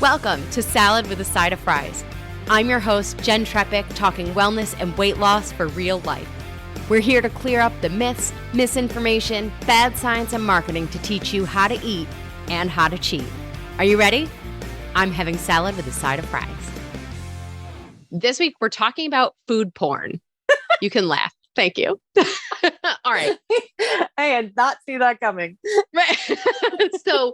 Welcome to Salad with a Side of Fries. I'm your host, Jen Trepic, talking wellness and weight loss for real life. We're here to clear up the myths, misinformation, bad science, and marketing to teach you how to eat and how to cheat. Are you ready? I'm having salad with a side of fries. This week, we're talking about food porn. You can laugh. Thank you. All right. I had not seen that coming. Right. So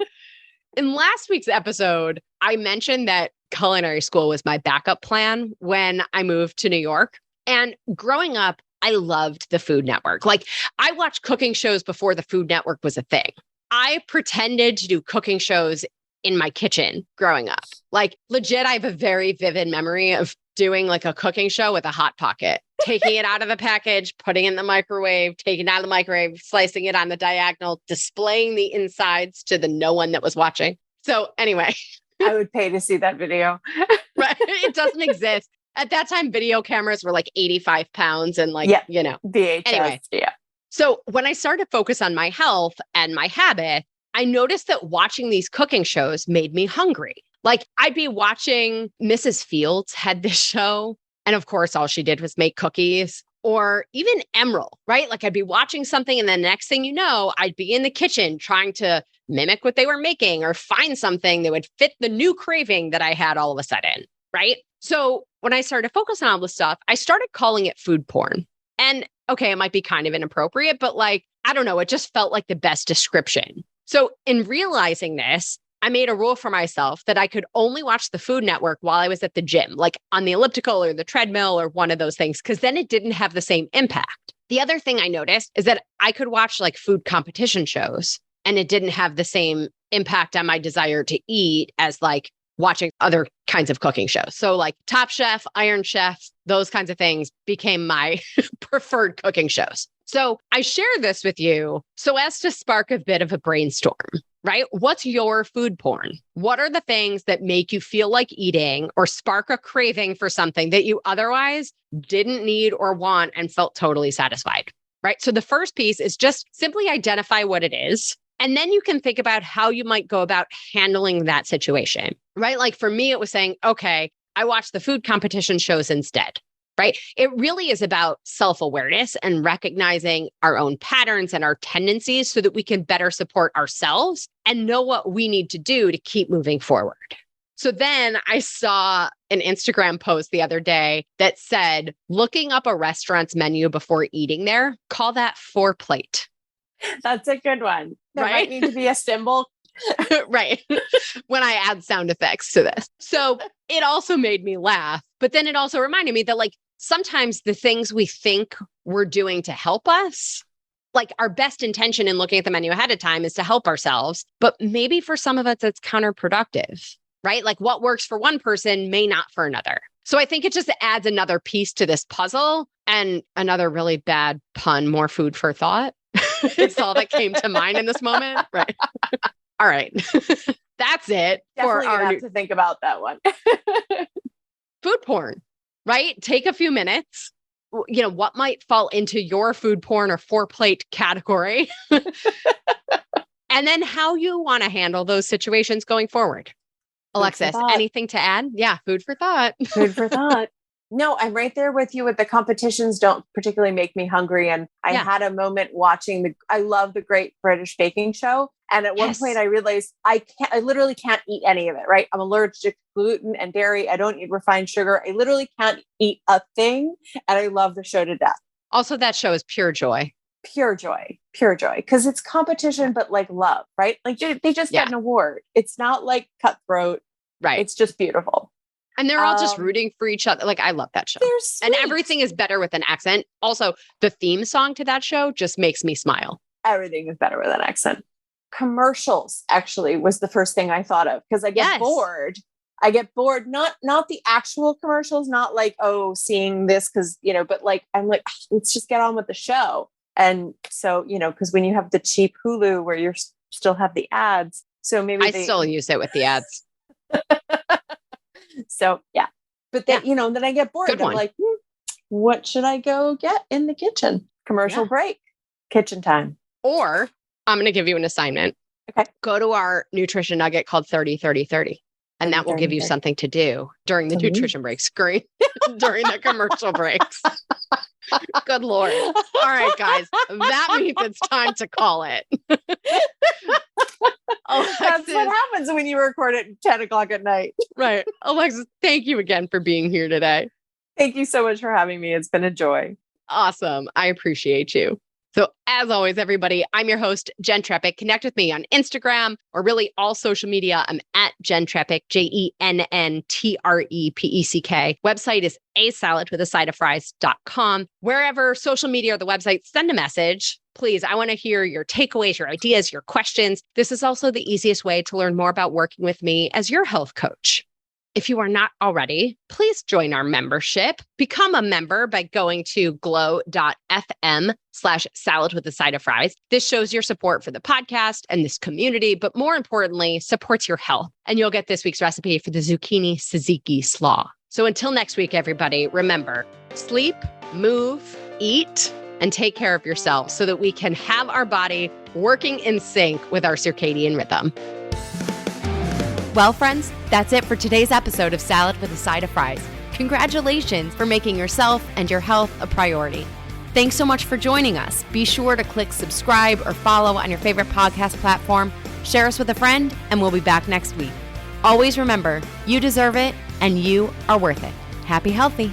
in last week's episode, I mentioned that culinary school was my backup plan when I moved to New York. And growing up, I loved the Food Network. Like, I watched cooking shows before the Food Network was a thing. I pretended to do cooking shows in my kitchen growing up. Like, legit, I have a very vivid memory of doing like a cooking show with a Hot Pocket, taking it out of the package, putting it in the microwave, taking it out of the microwave, slicing it on the diagonal, displaying the insides to the no one that was watching. So anyway. I would pay to see that video. Right. It doesn't exist. At that time, video cameras were like 85 pounds and like, VHS. Anyway. Yeah. So when I started to focus on my health and my habit, I noticed that watching these cooking shows made me hungry. Like, I'd be watching Mrs. Fields had this show. And of course, all she did was make cookies, or even Emerald, right? Like, I'd be watching something and then next thing you know, I'd be in the kitchen trying to mimic what they were making or find something that would fit the new craving that I had all of a sudden, right? So when I started to focus on all this stuff, I started calling it food porn. And okay, it might be kind of inappropriate, but like, I don't know, it just felt like the best description. So in realizing this, I made a rule for myself that I could only watch the Food Network while I was at the gym, like on the elliptical or the treadmill or one of those things, because then it didn't have the same impact. The other thing I noticed is that I could watch like food competition shows and it didn't have the same impact on my desire to eat as like watching other kinds of cooking shows. So like Top Chef, Iron Chef, those kinds of things became my preferred cooking shows. So I share this with you so as to spark a bit of a brainstorm, right? What's your food porn? What are the things that make you feel like eating or spark a craving for something that you otherwise didn't need or want and felt totally satisfied, right? So the first piece is just simply identify what it is. And then you can think about how you might go about handling that situation, right? Like for me, it was saying, okay, I watch the food competition shows instead, right? It really is about self-awareness and recognizing our own patterns and our tendencies so that we can better support ourselves and know what we need to do to keep moving forward. So then I saw an Instagram post the other day that said, looking up a restaurant's menu before eating there, call that foreplate. That's a good one. That right? might need to be a symbol. Right. When I add sound effects to this. So it also made me laugh, but then it also reminded me that like sometimes the things we think we're doing to help us, like our best intention in looking at the menu ahead of time is to help ourselves, but maybe for some of us, it's counterproductive, right? Like what works for one person may not for another. So I think it just adds another piece to this puzzle and another really bad pun, more food for thought. It's all that came to mind in this moment. Right. All right. That's it. Definitely have to think about that one. Food porn, right? Take a few minutes. You know, what might fall into your food porn or foreplate category? And then how you want to handle those situations going forward. Alexis, anything to add? Yeah, food for thought. Food for thought. No, I'm right there with you with the competitions don't particularly make me hungry. And I had a moment watching I love the Great British Baking Show. And at one point I realized I literally can't eat any of it, right? I'm allergic to gluten and dairy. I don't eat refined sugar. I literally can't eat a thing. And I love the show to death. Also, that show is pure joy. Pure joy. Pure joy. Because it's competition, but like love, right? Like they just get an award. It's not like cutthroat. Right. It's just beautiful. And they're all just rooting for each other. Like, I love that show. And everything is better with an accent. Also, the theme song to that show just makes me smile. Everything is better with an accent. Commercials actually was the first thing I thought of because I get bored. I get bored, not the actual commercials, not like, oh, seeing this because, but like, I'm like, let's just get on with the show. And so, because when you have the cheap Hulu where you still have the ads. So maybe I still use it with the ads. So, yeah. But then, then I get bored. I'm like, what should I go get in the kitchen? Commercial break, kitchen time. Or I'm going to give you an assignment. Okay. Go to our nutrition nugget called 30-30-30. And that will give you something to do during the nutrition breaks, during the commercial breaks. Good Lord. All right, guys, that means it's time to call it. Alexis, that's what happens when you record at 10 o'clock at night. Right. Alexis, thank you again for being here today. Thank you so much for having me. It's been a joy. Awesome. I appreciate you. So as always, everybody, I'm your host, Jen Trepeck. Connect with me on Instagram or really all social media. I'm at Jen Trepeck, JENNTREPECK. Website is asaladwithasideoffries.com. Wherever social media or the website, send a message. Please, I want to hear your takeaways, your ideas, your questions. This is also the easiest way to learn more about working with me as your health coach. If you are not already, please join our membership. Become a member by going to glow.fm/salad with a side of fries. This shows your support for the podcast and this community, but more importantly, supports your health. And you'll get this week's recipe for the zucchini tzatziki slaw. So until next week, everybody, remember, sleep, move, eat, and take care of yourself so that we can have our body working in sync with our circadian rhythm. Well, friends, that's it for today's episode of Salad with a Side of Fries. Congratulations for making yourself and your health a priority. Thanks so much for joining us. Be sure to click subscribe or follow on your favorite podcast platform. Share us with a friend, and we'll be back next week. Always remember, you deserve it, and you are worth it. Happy healthy.